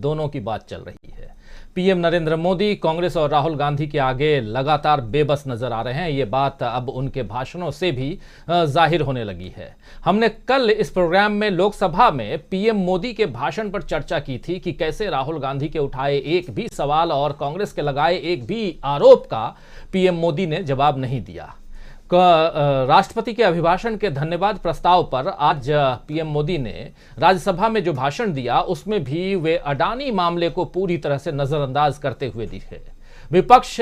दोनों की बात चल रही है। पीएम नरेंद्र मोदी कांग्रेस और राहुल गांधी के आगे लगातार बेबस नजर आ रहे हैं। ये बात अब उनके भाषणों से भी जाहिर होने लगी है। हमने कल इस प्रोग्राम में लोकसभा में पीएम मोदी के भाषण पर चर्चा की थी कि कैसे राहुल गांधी के उठाए एक भी सवाल और कांग्रेस के लगाए एक भी आरोप का पीएम मोदी ने जवाब नहीं दिया। राष्ट्रपति के अभिभाषण के धन्यवाद प्रस्ताव पर आज पीएम मोदी ने राज्यसभा में जो भाषण दिया उसमें भी वे अडानी मामले को पूरी तरह से नजरअंदाज करते हुए दिखे। विपक्ष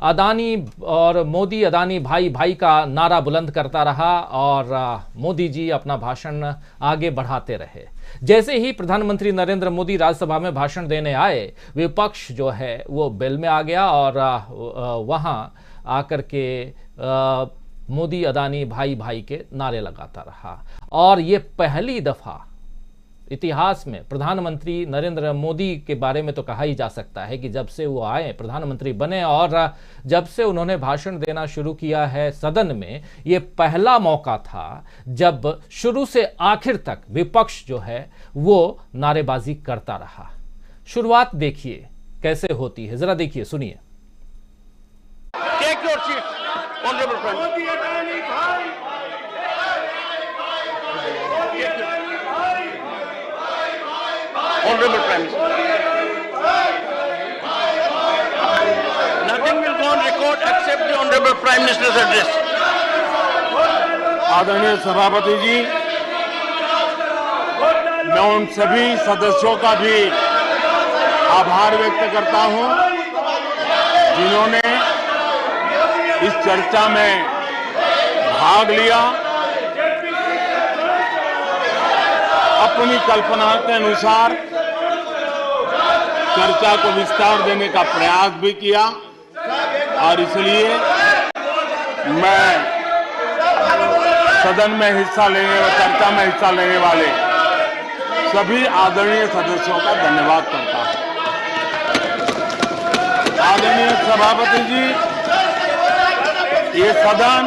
अदानी और मोदी अदानी भाई भाई का नारा बुलंद करता रहा और मोदी जी अपना भाषण आगे बढ़ाते रहे। जैसे ही प्रधानमंत्री नरेंद्र मोदी राज्यसभा में भाषण देने आए, विपक्ष जो है वो बेल में आ गया और वहां आकर के मोदी अदानी भाई भाई के नारे लगाता रहा। और ये पहली दफा इतिहास में प्रधानमंत्री नरेंद्र मोदी के बारे में तो कहा ही जा सकता है कि जब से वो आए प्रधानमंत्री बने और जब से उन्होंने भाषण देना शुरू किया है सदन में, ये पहला मौका था जब शुरू से आखिर तक विपक्ष जो है वो नारेबाजी करता रहा। शुरुआत देखिए कैसे होती है, जरा देखिए, सुनिए। Honorable Prime Minister. Honorable Prime Minister. Nothing will go on record except the Honorable Prime Minister's address. आदरणीय सभापति जी, मैं उन सभी सदस्यों का भी आभार व्यक्त करता हूं जिन्होंने इस चर्चा में भाग लिया। अपनी कल्पना के अनुसार चर्चा को विस्तार देने का प्रयास भी किया और इसलिए मैं सदन में हिस्सा लेने और चर्चा में हिस्सा लेने वाले सभी आदरणीय सदस्यों का धन्यवाद करता हूं। आदरणीय सभापति जी, ये सदन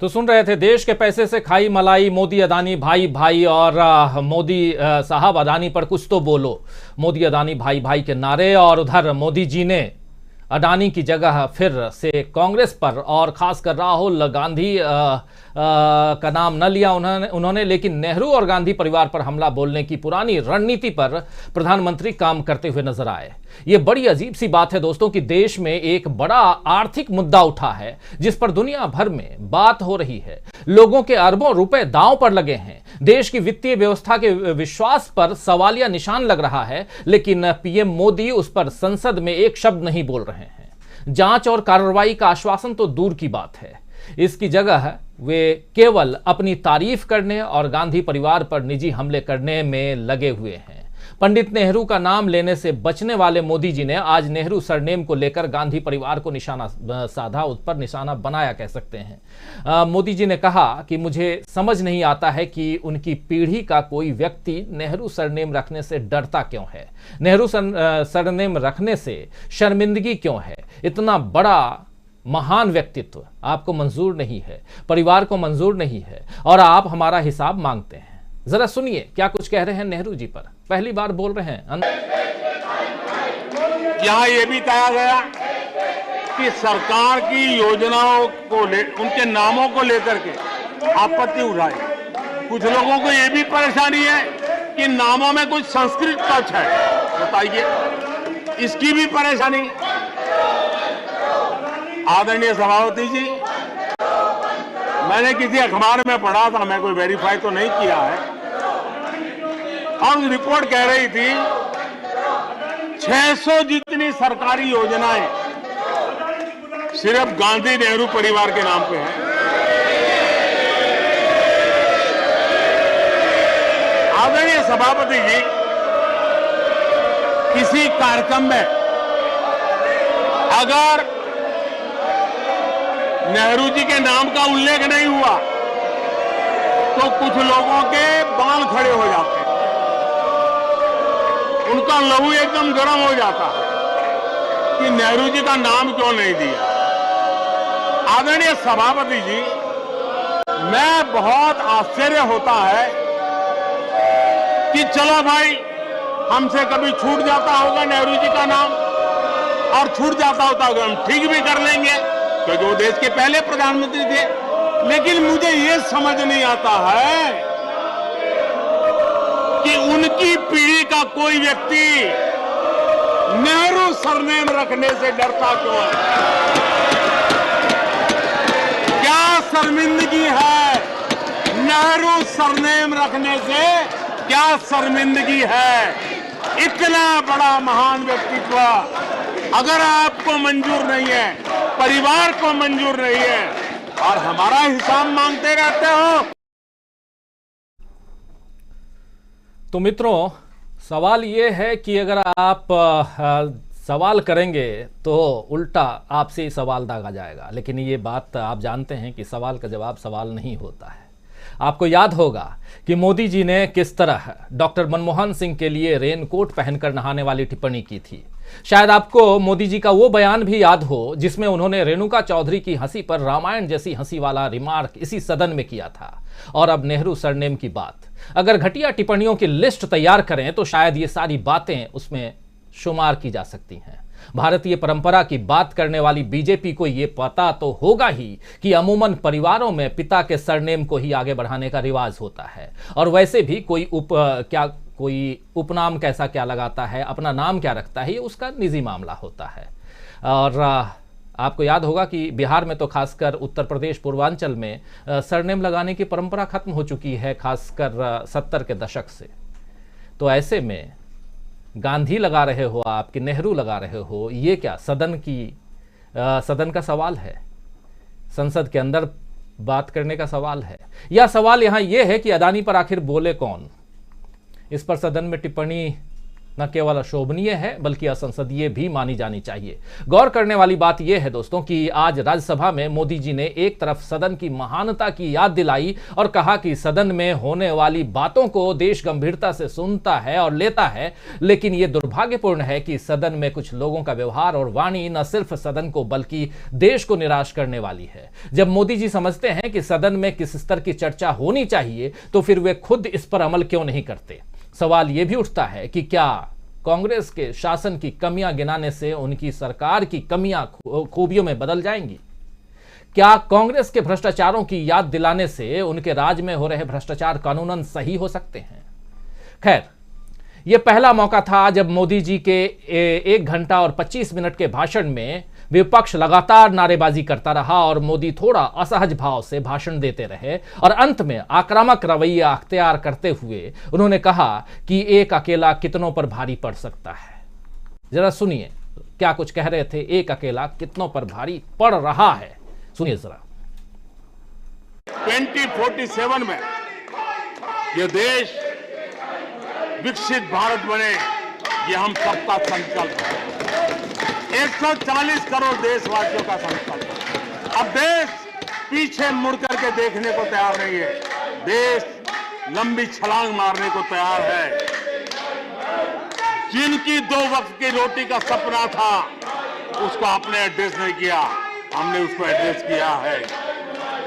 तो सुन रहे थे, देश के पैसे से खाई मलाई, मोदी अदानी भाई भाई और मोदी साहब अदानी पर कुछ तो बोलो, मोदी अदानी भाई भाई के नारे। और उधर मोदी जी ने अडानी की जगह फिर से कांग्रेस पर और खासकर राहुल गांधी का नाम न लिया उन्होंने, लेकिन नेहरू और गांधी परिवार पर हमला बोलने की पुरानी रणनीति पर प्रधानमंत्री काम करते हुए नजर आए। ये बड़ी अजीब सी बात है दोस्तों कि देश में एक बड़ा आर्थिक मुद्दा उठा है जिस पर दुनिया भर में बात हो रही है। लोगों के अरबों रुपए दांव पर लगे हैं, देश की वित्तीय व्यवस्था के विश्वास पर सवालिया निशान लग रहा है, लेकिन पीएम मोदी उस पर संसद में एक शब्द नहीं बोल रहे हैं। जांच और कार्रवाई का आश्वासन तो दूर की बात है, इसकी जगह वे केवल अपनी तारीफ करने और गांधी परिवार पर निजी हमले करने में लगे हुए हैं। पंडित नेहरू का नाम लेने से बचने वाले मोदी जी ने आज नेहरू सरनेम को लेकर गांधी परिवार को निशाना साधा, उस पर निशाना बनाया कह सकते हैं। मोदी जी ने कहा कि मुझे समझ नहीं आता है कि उनकी पीढ़ी का कोई व्यक्ति नेहरू सरनेम रखने से डरता क्यों है, नेहरू सरनेम रखने से शर्मिंदगी क्यों है। इतना बड़ा महान व्यक्तित्व आपको मंजूर नहीं है, परिवार को मंजूर नहीं है और आप हमारा हिसाब मांगते हैं। जरा सुनिए क्या कुछ कह रहे हैं नेहरू जी पर, पहली बार बोल रहे हैं। यहाँ ये भी कहा गया कि सरकार की योजनाओं को उनके नामों को लेकर के आपत्ति उठाई। कुछ लोगों को ये भी परेशानी है कि नामों में कुछ संस्कृत टच है, बताइए, इसकी भी परेशानी। आदरणीय सभापति जी, मैंने किसी अखबार में पढ़ा था, मैं कोई वेरीफाई तो नहीं किया है, और रिपोर्ट कह रही थी 600 जितनी सरकारी योजनाएं सिर्फ गांधी नेहरू परिवार के नाम पे हैं। आदरणीय सभापति जी, किसी कार्यक्रम में अगर नेहरू जी के नाम का उल्लेख नहीं हुआ तो कुछ लोगों के बाल खड़े हो जाते हैं, उनका लहू एकदम गर्म हो जाता है कि नेहरू जी का नाम क्यों नहीं दिया। आदरणीय सभापति जी, मैं बहुत आश्चर्य होता है कि चलो भाई हमसे कभी छूट जाता होगा नेहरू जी का नाम, और छूट जाता होता होगा हम ठीक भी कर लेंगे क्योंकि वो देश के पहले प्रधानमंत्री थे। लेकिन मुझे ये समझ नहीं आता है कि उनकी पीढ़ी का कोई व्यक्ति नेहरू सरनेम रखने से डरता क्यों है? क्या शर्मिंदगी है नेहरू सरनेम रखने से? क्या शर्मिंदगी है? इतना बड़ा महान व्यक्तित्व अगर आपको मंजूर नहीं है, परिवार को मंजूर नहीं है, और हमारा हिसाब मांगते रहते हो। तो मित्रों, सवाल ये है कि अगर आप सवाल करेंगे तो उल्टा आपसे ही सवाल दागा जाएगा। लेकिन ये बात आप जानते हैं कि सवाल का जवाब सवाल नहीं होता है। आपको याद होगा कि मोदी जी ने किस तरह डॉक्टर मनमोहन सिंह के लिए रेनकोट पहनकर नहाने वाली टिप्पणी की थी। शायद आपको मोदी जी का वो बयान भी याद हो जिसमें उन्होंने रेणुका चौधरी की हंसी पर रामायण जैसी हंसी वाला रिमार्क इसी सदन में किया था। और अब नेहरू सरनेम की बात, अगर घटिया टिप्पणियों की लिस्ट तैयार करें तो शायद ये सारी बातें उसमें शुमार की जा सकती हैं। भारतीय परंपरा की बात करने वाली बीजेपी को यह पता तो होगा ही कि अमूमन परिवारों में पिता के सरनेम को ही आगे बढ़ाने का रिवाज होता है। और वैसे भी कोई उपनाम कैसा क्या लगाता है, अपना नाम क्या रखता है, ये उसका निजी मामला होता है। और आपको याद होगा कि बिहार में तो खासकर उत्तर प्रदेश पूर्वांचल में सरनेम लगाने की परंपरा खत्म हो चुकी है, खासकर 70 के दशक से। तो ऐसे में गांधी लगा रहे हो आप कि नेहरू लगा रहे हो, ये क्या सदन का सवाल है? संसद के अंदर बात करने का सवाल है? या सवाल यहां यह है कि अदानी पर आखिर बोले कौन? इस पर सदन में टिप्पणी न केवल अशोभनीय है बल्कि असंसदीय भी मानी जानी चाहिए। गौर करने वाली बात यह है दोस्तों कि आज राज्यसभा में मोदी जी ने एक तरफ सदन की महानता की याद दिलाई और कहा कि सदन में होने वाली बातों को देश गंभीरता से सुनता है और लेता है, लेकिन यह दुर्भाग्यपूर्ण है कि सदन में कुछ लोगों का व्यवहार और वाणी न सिर्फ सदन को बल्कि देश को निराश करने वाली है। जब मोदी जी समझते हैं कि सदन में किस स्तर की चर्चा होनी चाहिए तो फिर वे खुद इस पर अमल क्यों नहीं करते? सवाल यह भी उठता है कि क्या कांग्रेस के शासन की कमियां गिनाने से उनकी सरकार की कमियां खूबियों में बदल जाएंगी? क्या कांग्रेस के भ्रष्टाचारों की याद दिलाने से उनके राज में हो रहे भ्रष्टाचार कानूनन सही हो सकते हैं? खैर, यह पहला मौका था जब मोदी जी के 1 घंटा और 25 मिनट के भाषण में विपक्ष लगातार नारेबाजी करता रहा और मोदी थोड़ा असहज भाव से भाषण देते रहे और अंत में आक्रामक रवैया अख्तियार करते हुए उन्होंने कहा कि एक अकेला कितनों पर भारी पड़ सकता है। जरा सुनिए क्या कुछ कह रहे थे। एक अकेला कितनों पर भारी पड़ रहा है, सुनिए जरा। 2047 में यह देश विकसित भारत बने, ये हम सबका संकल्प है। 140 करोड़ देशवासियों का संकल्प। अब देश पीछे मुड़ करके देखने को तैयार नहीं है, देश लंबी छलांग मारने को तैयार है। जिनकी 2 वक्त की रोटी का सपना था उसको आपने एड्रेस नहीं किया, हमने उसको एड्रेस किया है।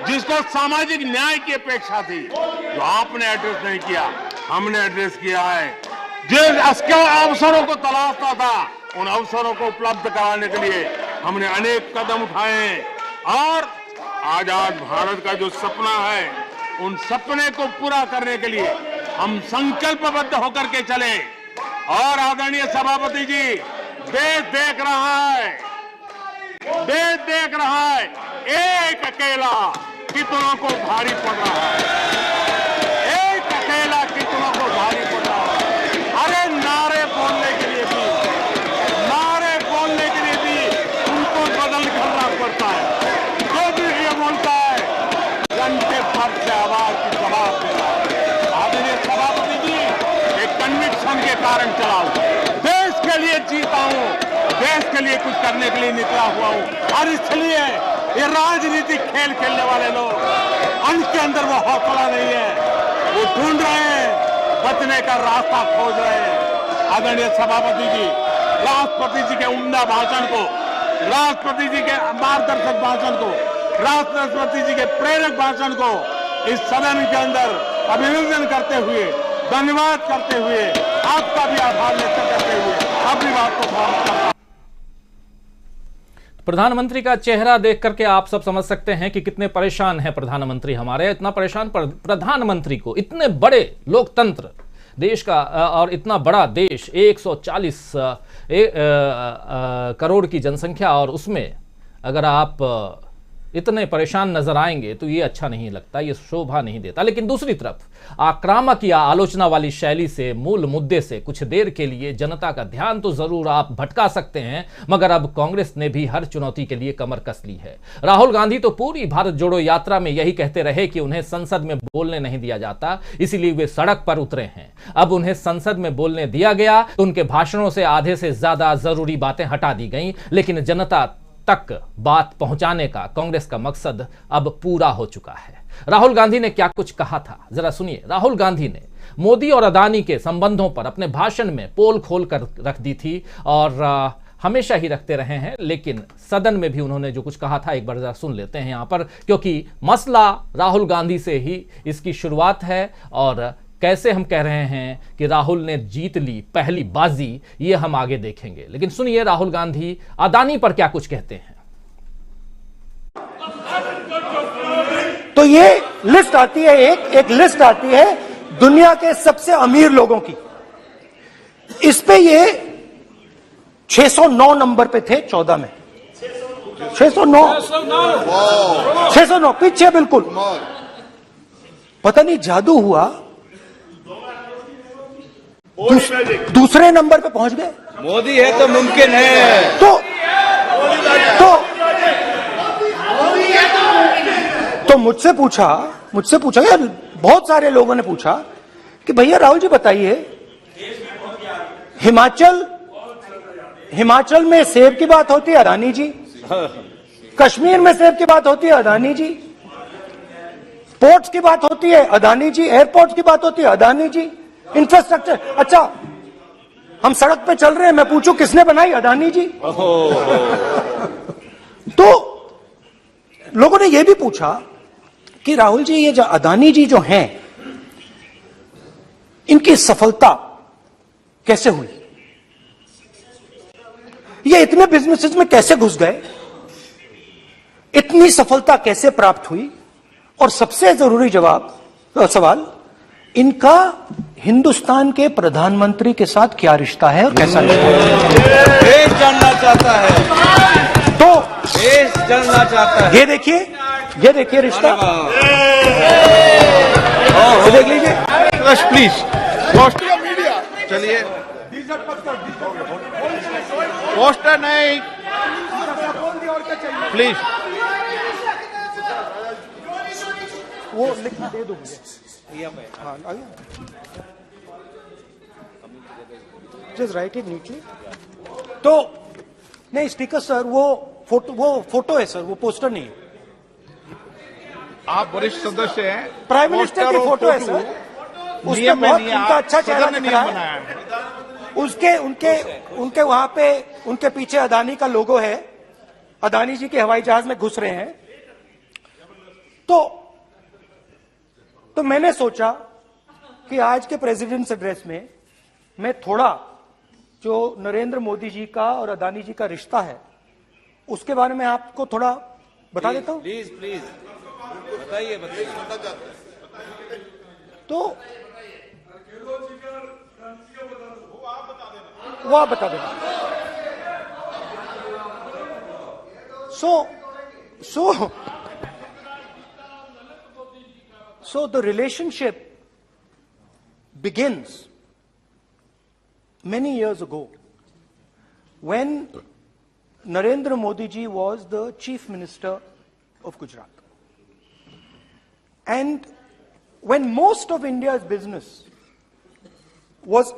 जिसको सामाजिक न्याय की अपेक्षा थी जो आपने एड्रेस नहीं किया, हमने एड्रेस किया है। जिन अवसरों को तलाशता था उन अवसरों को उपलब्ध कराने के लिए हमने अनेक कदम उठाए हैं और आजाद भारत का जो सपना है उन सपने को पूरा करने के लिए हम संकल्पबद्ध होकर के चले। और आदरणीय सभापति जी, देश देख रहा है, देश देख रहा है, एक अकेला कितनों को भारी पड़ रहा है, एक अकेला कितनों को भारी पड़ रहा है। अरे नारे बोलने के लिए भी उनको बदल करना पड़ता है। जो भी ये बोलता है घंटे भर से आवाज की जवाब दे रहा है। आदरणीय सभापति जी, एक कन्विक्शन के कारण चला हूं, देश के लिए जीता हूं, देश के लिए कुछ करने के लिए निकला हुआ हूं। और इसलिए ये राजनीतिक खेल खेलने वाले लोग, उनके अंदर वो हौसला नहीं है, वो ढूंढ रहे हैं, बचने का रास्ता खोज रहे हैं। आदरणीय सभापति जी, राष्ट्रपति जी के उम्दा भाषण को, राष्ट्रपति जी के मार्गदर्शक भाषण को, राष्ट्रपति जी के प्रेरक भाषण को इस सदन के अंदर अभिनंदन करते हुए धन्यवाद करते हुए, आपका भी आभार व्यक्त करते हुए अपनी बात को समाप्त करता हूं। प्रधानमंत्री का चेहरा देख करके आप सब समझ सकते हैं कि कितने परेशान हैं प्रधानमंत्री हमारे। इतना परेशान प्रधानमंत्री को, इतने बड़े लोकतंत्र देश का और इतना बड़ा देश, 140 करोड़ की जनसंख्या, और उसमें अगर आप इतने परेशान नजर आएंगे तो ये अच्छा नहीं लगता, ये शोभा नहीं देता। लेकिन दूसरी तरफ आक्रामक या आलोचना वाली शैली से, मूल मुद्दे से कुछ देर के लिए जनता का ध्यान तो जरूर आप भटका सकते हैं, मगर अब कांग्रेस ने भी हर चुनौती के लिए कमर कस ली है। राहुल गांधी तो पूरी भारत जोड़ो यात्रा में यही कहते रहे कि उन्हें संसद में बोलने नहीं दिया जाता, इसीलिए वे सड़क पर उतरे हैं। अब उन्हें संसद में बोलने दिया गया तो उनके भाषणों से आधे से ज्यादा जरूरी बातें हटा दी गई, लेकिन जनता तक बात पहुंचाने का कांग्रेस का मकसद अब पूरा हो चुका है। राहुल गांधी ने क्या कुछ कहा था, जरा सुनिए। राहुल गांधी ने मोदी और अदानी के संबंधों पर अपने भाषण में पोल खोल कर रख दी थी और हमेशा ही रखते रहे हैं, लेकिन सदन में भी उन्होंने जो कुछ कहा था एक बार जरा सुन लेते हैं यहां पर, क्योंकि मसला राहुल गांधी से ही इसकी शुरुआत है और कैसे हम कह रहे हैं कि राहुल ने जीत ली पहली बाजी, ये हम आगे देखेंगे। लेकिन सुनिए राहुल गांधी अदानी पर क्या कुछ कहते हैं। तो ये लिस्ट आती है, एक लिस्ट आती है दुनिया के सबसे अमीर लोगों की। इस पे ये 609 नंबर पे थे 14 में, 609 पीछे बिल्कुल। पता नहीं जादू हुआ, दूसरे नंबर पे पहुंच गए। मोदी है तो मुमकिन है। तो मुझसे पूछा यार, बहुत सारे लोगों ने पूछा कि भैया राहुल जी बताइए, हिमाचल में सेब की बात होती है अदानी जी, कश्मीर में सेब की बात होती है अदानी जी, पोर्ट्स की बात होती है अदानी जी, एयरपोर्ट्स की बात होती है अदानी जी, इंफ्रास्ट्रक्चर। अच्छा, हम सड़क पे चल रहे हैं, मैं पूछूं किसने बनाई? अदानी जी। तो लोगों ने यह भी पूछा कि राहुल जी ये जो अदानी जी जो हैं, इनकी सफलता कैसे हुई, ये इतने बिजनेसेस में कैसे घुस गए, इतनी सफलता कैसे प्राप्त हुई, और सबसे जरूरी सवाल, इनका हिंदुस्तान के प्रधानमंत्री के साथ क्या रिश्ता है और कैसा रिश्ता है, देश जानना चाहता है। तो देश जानना चाहता है। ये देखिए रिश्ता, ये देख लीजिए। प्लीज मीडिया चलिए, पोस्टर नहीं प्लीज, वो लिखना दे दो मुझे। हाँ, जस्ट राइट इट नीचे। तो नहीं स्टिकर सर, वो फोटो है सर, वो पोस्टर नहीं है। आप वरिष्ठ सदस्य हैं, प्राइम मिनिस्टर की फोटो है सर, उसके बहुत उनका अच्छा चेहरा दिख रहा है। उनके वहां पे उनके पीछे अदानी का लोगो है, अदानी जी के हवाई जहाज में घुस रहे हैं। तो मैंने सोचा कि आज के प्रेसिडेंट्स एड्रेस में मैं थोड़ा जो नरेंद्र मोदी जी का और अदानी जी का रिश्ता है उसके बारे में आपको थोड़ा बता देता हूं। प्लीज बताइए। तो वो आप बता देना। So the relationship begins many years ago when Narendra Modi ji was the Chief Minister of Gujarat. And when most of India's business was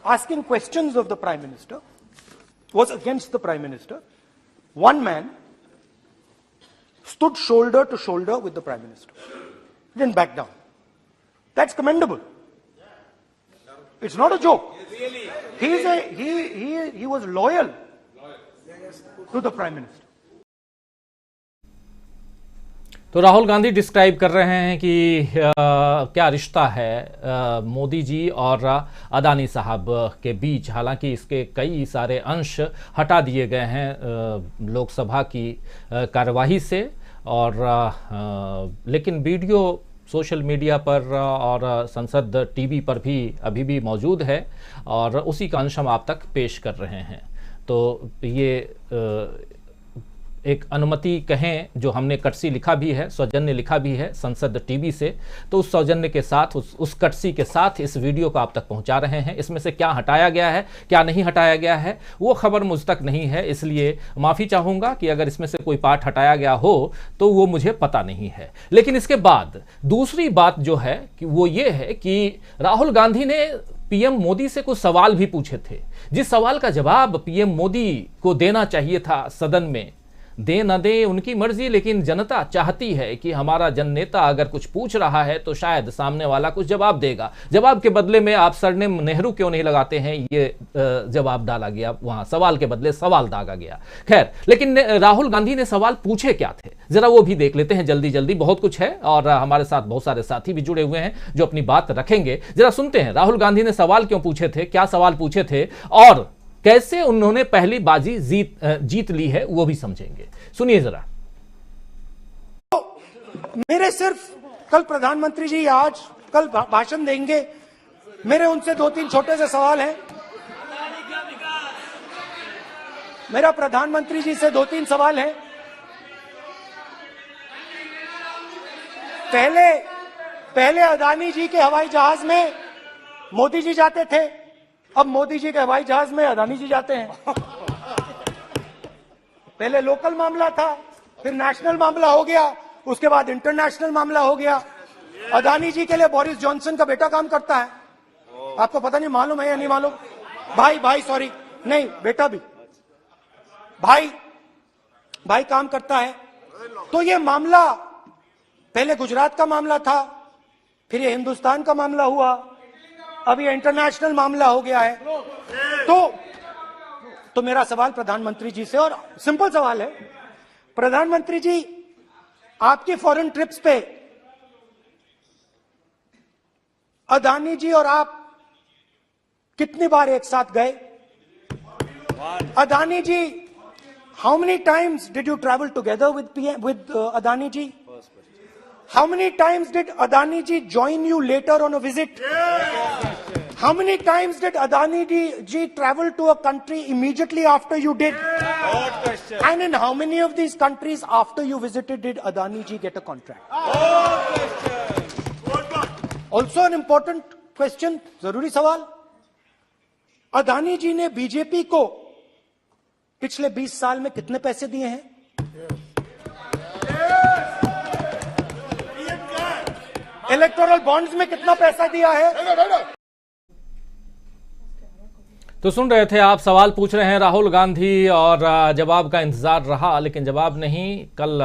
asking questions of the Prime Minister, was against the Prime Minister, one man stood shoulder to shoulder with the Prime Minister. He didn't back down. That's commendable. It's not a joke. He was loyal to the Prime Minister. तो Rahul Gandhi describe कर रहे हैं कि क्या रिश्ता है मोदी जी और अदानी साहब के बीच। हालांकि इसके कई सारे अंश हटा दिए गए हैं लोकसभा की कार्यवाही से, और लेकिन वीडियो सोशल मीडिया पर और संसद टीवी पर भी अभी भी मौजूद है, और उसी का अंश हम आप तक पेश कर रहे हैं। तो ये एक अनुमति कहें जो हमने कटसी लिखा भी है, सौजन्य लिखा भी है संसद टीवी से, तो उस सौजन्य के साथ उस कटसी के साथ इस वीडियो को आप तक पहुंचा रहे हैं। इसमें से क्या हटाया गया है क्या नहीं हटाया गया है वो खबर मुझ तक नहीं है, इसलिए माफ़ी चाहूँगा कि अगर इसमें से कोई पार्ट हटाया गया हो तो वो मुझे पता नहीं है। लेकिन इसके बाद दूसरी बात जो है कि वो ये है कि राहुल गांधी ने पीएम मोदी से कुछ सवाल भी पूछे थे, जिस सवाल का जवाब पीएम मोदी को देना चाहिए था सदन में। दे न दे उनकी मर्जी, लेकिन जनता चाहती है कि हमारा जननेता अगर कुछ पूछ रहा है तो शायद सामने वाला कुछ जवाब देगा। जवाब के बदले में आप सरनेम नेहरू क्यों नहीं लगाते हैं, ये जवाब डाला गया वहां, सवाल के बदले सवाल दागा गया। खैर, लेकिन राहुल गांधी ने सवाल पूछे क्या थे जरा वो भी देख लेते हैं जल्दी जल्दी। बहुत कुछ है और हमारे साथ बहुत सारे साथी भी जुड़े हुए हैं जो अपनी बात रखेंगे। जरा सुनते हैं राहुल गांधी ने सवाल क्यों पूछे थे, क्या सवाल पूछे थे और कैसे उन्होंने पहली बाजी जीत ली है, वो भी समझेंगे। सुनिए जरा। मेरे सिर्फ कल प्रधानमंत्री जी आज कल भाषण देंगे, मेरे उनसे 2-3 छोटे से सवाल हैं। मेरा प्रधानमंत्री जी से 2-3 सवाल हैं। पहले अदानी जी के हवाई जहाज में मोदी जी जाते थे, अब मोदी जी के हवाई जहाज में अदानी जी जाते हैं। पहले लोकल मामला था, फिर नेशनल मामला हो गया, उसके बाद इंटरनेशनल मामला हो गया। अदानी जी के लिए बोरिस जॉनसन का बेटा काम करता है, आपको पता नहीं मालूम है या नहीं मालूम? भाई सॉरी, नहीं बेटा भी, भाई काम करता है। तो ये मामला पहले गुजरात का मामला था, फिर ये हिंदुस्तान का मामला हुआ, अब ये इंटरनेशनल मामला हो गया है। तो मेरा सवाल प्रधानमंत्री जी से, और सिंपल सवाल है, प्रधानमंत्री जी आपकी फॉरेन ट्रिप्स पे अदानी जी और आप कितनी बार एक साथ गए? Adani ji, how many times did you travel together with Adani ji? How many times did Adani ji join you later on a visit? How many times did Adani ji travel to a country immediately after you did? And in how many of these countries after you visited did Adani ji get a contract? Also an important question, जरूरी सवाल, अदानी जी ने BJP को पिछले 20 साल में कितने पैसे दिए हैं? इलेक्टोरल बॉन्ड्स में कितना पैसा दिया है? तो सुन रहे थे आप, सवाल पूछ रहे हैं राहुल गांधी और जवाब का इंतजार रहा, लेकिन जवाब नहीं। कल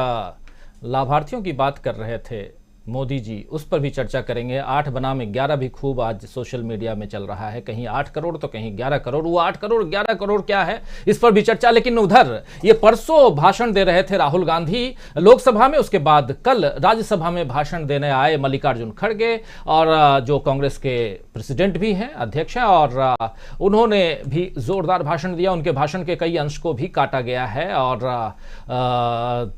लाभार्थियों की बात कर रहे थे मोदी जी, उस पर भी चर्चा करेंगे। 8 बनाम 11 भी खूब आज सोशल मीडिया में चल रहा है, कहीं 8 करोड़ तो कहीं 11 करोड़। वो 8 करोड़ 11 करोड़ क्या है, इस पर भी चर्चा। लेकिन उधर ये परसों भाषण दे रहे थे राहुल गांधी लोकसभा में, उसके बाद कल राज्यसभा में भाषण देने आए मल्लिकार्जुन खड़गे, और जो कांग्रेस के प्रेसिडेंट भी हैं, अध्यक्ष हैं, और उन्होंने भी जोरदार भाषण दिया। उनके भाषण के कई अंश को भी काटा गया है और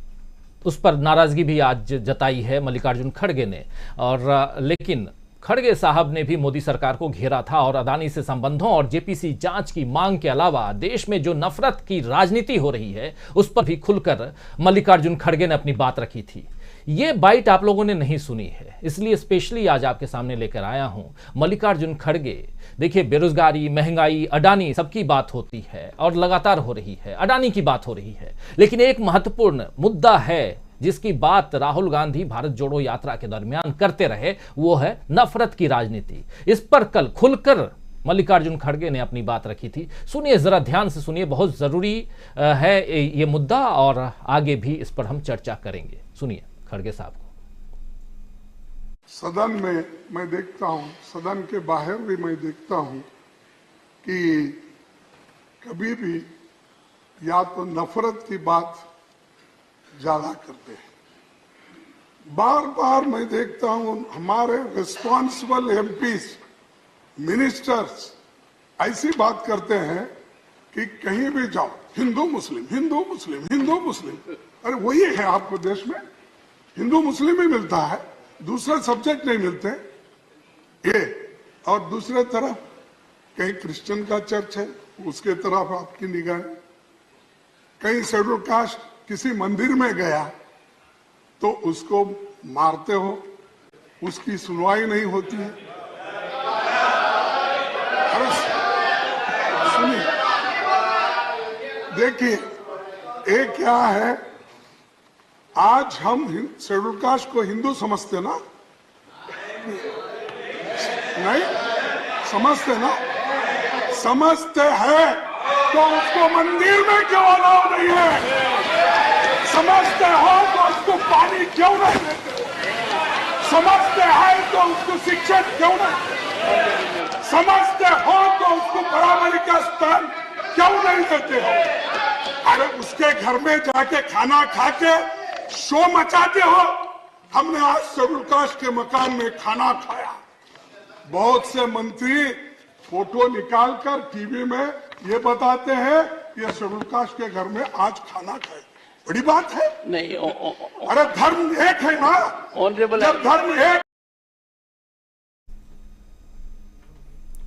उस पर नाराजगी भी आज जताई है मल्लिकार्जुन खड़गे ने। और लेकिन खड़गे साहब ने भी मोदी सरकार को घेरा था और अदानी से संबंधों और जेपीसी जांच की मांग के अलावा देश में जो नफरत की राजनीति हो रही है उस पर भी खुलकर मल्लिकार्जुन खड़गे ने अपनी बात रखी थी। ये बाइट आप लोगों ने नहीं सुनी है, इसलिए स्पेशली आज आपके सामने लेकर आया हूं। मल्लिकार्जुन खड़गे, देखिए बेरोजगारी, महंगाई, अडानी, सबकी बात होती है और लगातार हो रही है, अडानी की बात हो रही है, लेकिन एक महत्वपूर्ण मुद्दा है जिसकी बात राहुल गांधी भारत जोड़ो यात्रा के दरमियान करते रहे, वो है नफरत की राजनीति। इस पर कल खुलकर मल्लिकार्जुन खड़गे ने अपनी बात रखी थी। सुनिए, जरा ध्यान से सुनिए, बहुत जरूरी है ये मुद्दा और आगे भी इस पर हम चर्चा करेंगे। सुनिए खड़गे साहब को। सदन में मैं देखता हूं, सदन के बाहर भी मैं देखता हूं कि कभी भी या तो नफरत की बात ज्यादा करते हैं बार बार मैं देखता हूं हमारे रिस्पॉन्सिबल एमपीज मिनिस्टर्स ऐसी बात करते हैं कि कहीं भी जाओ हिंदू मुस्लिम हिंदू मुस्लिम हिंदू मुस्लिम। अरे वही है आपको देश में, हिंदू मुस्लिम ही मिलता है, दूसरे सब्जेक्ट नहीं मिलते ये। और दूसरे तरफ कहीं क्रिश्चियन का चर्च है, उसके तरफ आपकी निगाह, कहीं शेड्यूल कास्ट किसी मंदिर में गया तो उसको मारते हो, उसकी सुनवाई नहीं होती है। अरे सुनिए, देखिए एक क्या है, आज हम शेड्यूल कास्ट को हिंदू समझते ना, नहीं समझते ना, समझते हैं तो उसको मंदिर में क्यों अलाउ नहीं है? समझते हो तो उसको पानी क्यों नहीं देते? समझते हैं तो उसको शिक्षा क्यों नहीं? समझते हो तो उसको बराबरी का स्थान क्यों नहीं देते हो? अरे उसके घर में जाके खाना खा के शो मचाते हो। हमने आज शेड्यूल कास्ट के मकान में खाना खाया, बहुत से मंत्री फोटो निकालकर टीवी में ये बताते हैं ये शेड्यूल कास्ट के घर में आज खाना खाए, बड़ी बात है नहीं। अरे धर्म एक है ना, ऑनरेबल जब धर्म एक।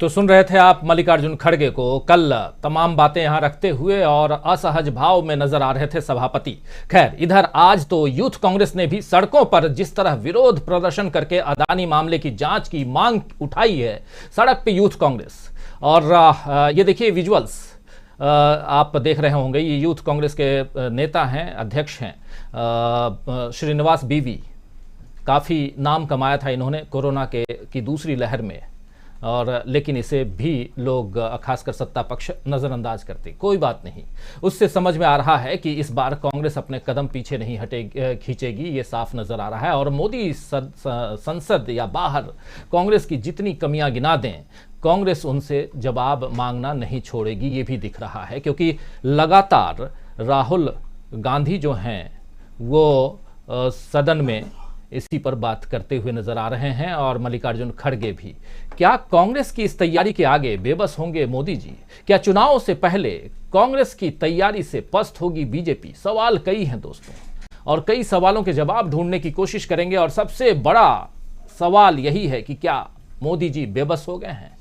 तो सुन रहे थे आप मल्लिकार्जुन खड़गे को। कल तमाम बातें यहां रखते हुए और असहज भाव में नजर आ रहे थे सभापति। खैर, इधर आज तो यूथ कांग्रेस ने भी सड़कों पर जिस तरह विरोध प्रदर्शन करके अदानी मामले की जांच की मांग उठाई है, सड़क पे यूथ कांग्रेस। और ये देखिए विजुअल्स आप देख रहे होंगे, ये यूथ कांग्रेस के नेता हैं, अध्यक्ष हैं श्रीनिवास बीवी। काफ़ी नाम कमाया था इन्होंने कोरोना की दूसरी लहर में, और लेकिन इसे भी लोग खासकर सत्ता पक्ष नज़रअंदाज करते। कोई बात नहीं, उससे समझ में आ रहा है कि इस बार कांग्रेस अपने कदम पीछे नहीं खींचेगी, ये साफ नज़र आ रहा है। और मोदी संसद या बाहर कांग्रेस की जितनी कमियां गिना दें, कांग्रेस उनसे जवाब मांगना नहीं छोड़ेगी, ये भी दिख रहा है। क्योंकि लगातार राहुल गांधी जो हैं वो सदन में इसी पर बात करते हुए नजर आ रहे हैं, और मल्लिकार्जुन खड़गे भी। क्या कांग्रेस की इस तैयारी के आगे बेबस होंगे मोदी जी? क्या चुनाव से पहले कांग्रेस की तैयारी से पस्त होगी बीजेपी? सवाल कई हैं दोस्तों, और कई सवालों के जवाब ढूंढने की कोशिश करेंगे। और सबसे बड़ा सवाल यही है कि क्या मोदी जी बेबस हो गए हैं?